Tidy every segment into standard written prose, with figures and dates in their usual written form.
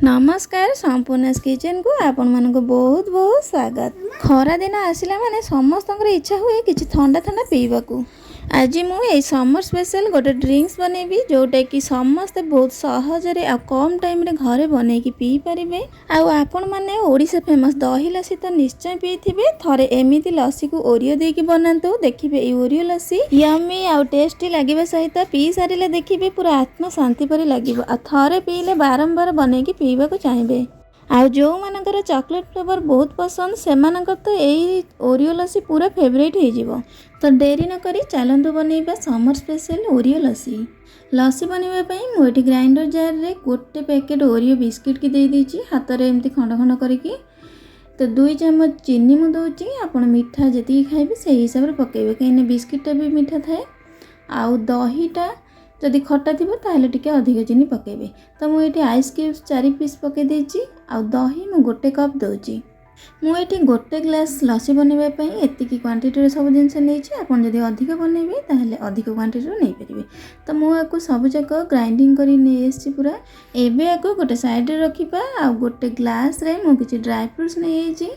नमस्कार संपूर्ण किचन को आपण मानक बहुत बहुत स्वागत। खरा दिन आसला माने समस्त इच्छा हुए किसी ठंडा ठंडा पीवा को। आज मुझे समर स्पेशल गोटे ड्रिंक्स बनैबी जोटा कि समस्ते बहुत सहजरे आ कम टाइम रे घरे बनैकी पी पारिबे। आपण माने ओडिशा फेमस दही लस्सी तो निश्चय पीथिबे। थरे एमिति लस्सी को ओरियो देकी बनातु देखिबे। ए ओरियो लस्सी यम्मी आ टेस्टी लागिबा सहित पी सारिले देखिबे पूरा आत्मा शांति परि लागिबो। आ थरे पीले बारंबार बनैकी पीबा को चाहिबे। आ जो मानकर चॉकलेट फ्लेवर बहुत पसंद से मानकर तो यही ओरियो लस्सी पूरा फेवरेट हो जिवो। तो देरी न करी चलंतु बनैबा समर स्पेशल ओरियो लस्सी। लस्सी बनैबा पई मु एठी ग्राइंडर जार रे गोटे पैकेट ओरियो बिस्किट की दे दीची हाथ रे एमती खंड खंड करिकी। तो 2 चम्मच चीनी मु दउची। आपण मिठा जति खाइबे से हिसाब रे पकेबे कहीं बिस्किट भी मीठा थाए। आउ दहीटा जदि खट्टा थी ताहले टिके अधिक चीनी पकेबे। तो मुझे आइस क्यूब्स 4 पीस पके देची। आउ दही मु गोटे कप दउची। मुझे गोटे ग्लास लस्सी बनवाई एतिकी क्वांटिटी सब जिनस नहीं। आपन जदि अधिक बनइबे ताहले अधिक क्वांटिटी नहीं पारे। तो मुझे सब जाक ग्राइंडिंग कर नहीं पूरा। एबे आको गोटे साइड रे रखिबा। आ गोटे ग्लास रे मु किछि ड्राई फ्रूट्स नहीं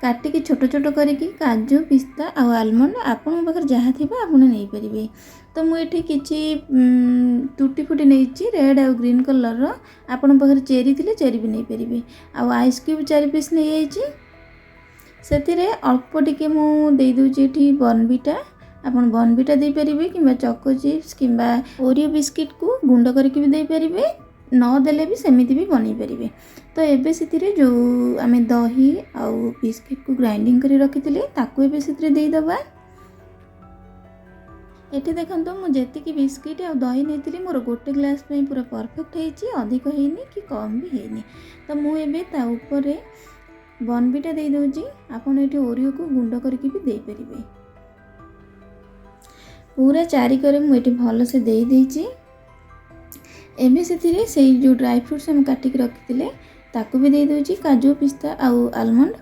काटिकी छोट छोट करिकी काजू पिस्ता आ आलमंड आपण पाखर जहाँ थी आपड़ नहीं पारे। तो मुझे किसी टूटी फुटी नहीं रेड आ ग्रीन कलर आपण पाखर चेरी थिले चेरी भी नहीं पारे। आ आइस क्यूब 4 पीस नहीं से अल्प टिके मुझे दूची बर्नविटा। आपन बर्नविटा दे पारे कि चको चिप्स कि ओरियो बिस्किट को गुंड करके भी दे पारे। न देले भी सेमिति भी बनै पारे। तो एबे सिथिरे जो आमे दही आ बिस्किट को ग्राइंडिंग करी रखिथिले ताको एबे सिथिरे देई दबा। एठी देखंतो मु जेतिकी बिस्किट आ दही नेथिली मोर गोटे ग्लास पे पूरा परफेक्ट हेची। अधिक हेनी कि कम भी हेनी। तो मु एबे ता ऊपर बर्नविटा दे दोजी। आपन एठी ओरियो को गुंड करके भी दे परिबे। पूरा चारी करे मु एठी भलो से देई देची। एबे से जो ड्राई फ्रूट्स हम काटिक रखिथिले ताको भी दे दोची। काजू पिस्ता आउ आलमंड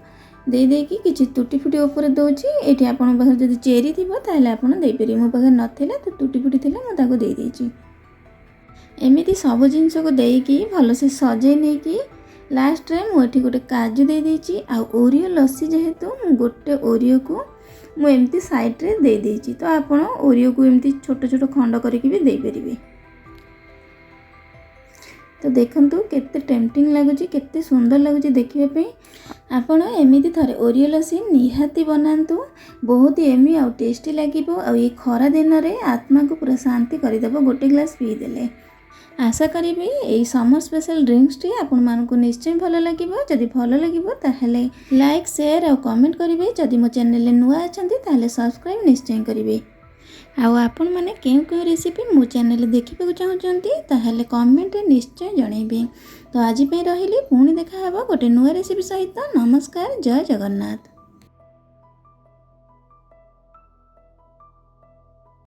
दे देकी किछि टूटी फुटी ऊपर दोची। एठी आपन पाखर जदि चेरी थिबो ताहले आपन दे पेरी। मो पाखर नथिला तो टूटी फुटी थिला म ताको दे देची। एमिति सब जिंस को देकी भलो से सजे नेकी लास्ट रे मु एठी गोटे काजू दे देची। आ ओरियो लस्सी जेहेतु मु गोटे ओरियो को मु एमती साइड रे दे देची। तो आपन ओरियो को एमती छोट छोट खंड करके भी दे परिबे। तो देखंतु केते टेम्पटिंग लगुची केते सुंदर लगुची देखिबे पे। आपण एमिति थरे ओरियो लस्सी निहाती बनांतु बहुत एमी आ टेस्टी लागिबो। आ ये खरा दिन रे आत्मा को पूरा शांति करि देबो गोटे ग्लास पी देले। आशा करिबी ए समर स्पेशल ड्रिंक्स टी आपण मानकु निश्चय भलो लागिबो। जदि भलो लागिबो ताहले लाइक शेयर और कमेंट करिवे। जदि मो चैनल नुआ अछंती ताहले सब्सक्राइब निश्चय करिवे। आउ आपण माने केउ रेसिपी मो चैनल देखिबा को चाहउचंती ताहले कमेंट निश्चय जणैबे। तो आज पे रहिली पुणी देखा हबो गोटे नुआ रेसिपी सहित। नमस्कार, जय जगन्नाथ।